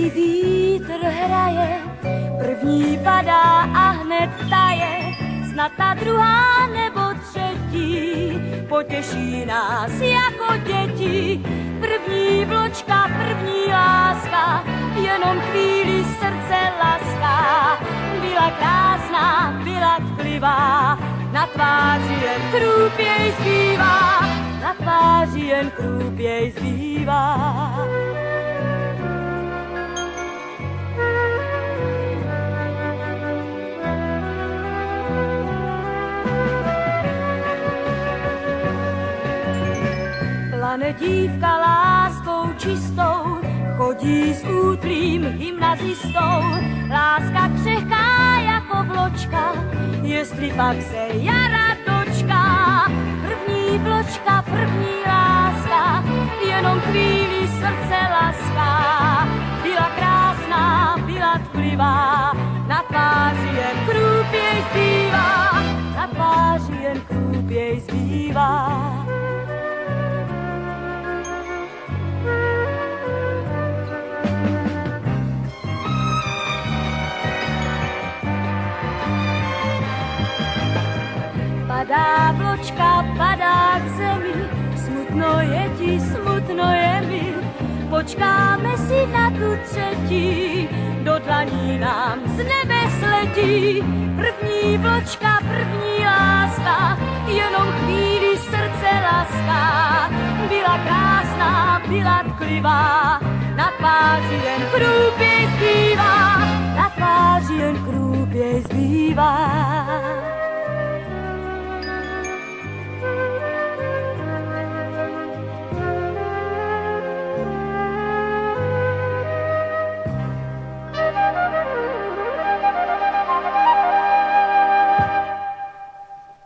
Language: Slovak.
První vítr hraje, první padá a hned taje, snad ta druhá nebo třetí potěší nás jako děti. První vločka, první láska, jenom chvíli srdce laská. Byla krásná, byla tklivá, na tváři jen krůpěj zbývá, na tváři jen krůpěj zbývá. Plane dívka láskou čistou, chodí s útlým gymnazistou. Láska křehká jako vločka, jestli pak se jara dočká. První vločka, první láska, jenom chvíli srdce laská. Byla krásná, byla tklivá, na tváři jen krůpěj zbývá, na tváři jen krůpěj zbývá. Padá vločka, padá k zemi, smutno je ti, smutno je mi. Počkáme si na tu třetí, do dlaní nám z nebes letí. První vločka, první láska, jenom chvíli srdce laská. Byla krásná, byla tklivá, na tváři jen krůpěj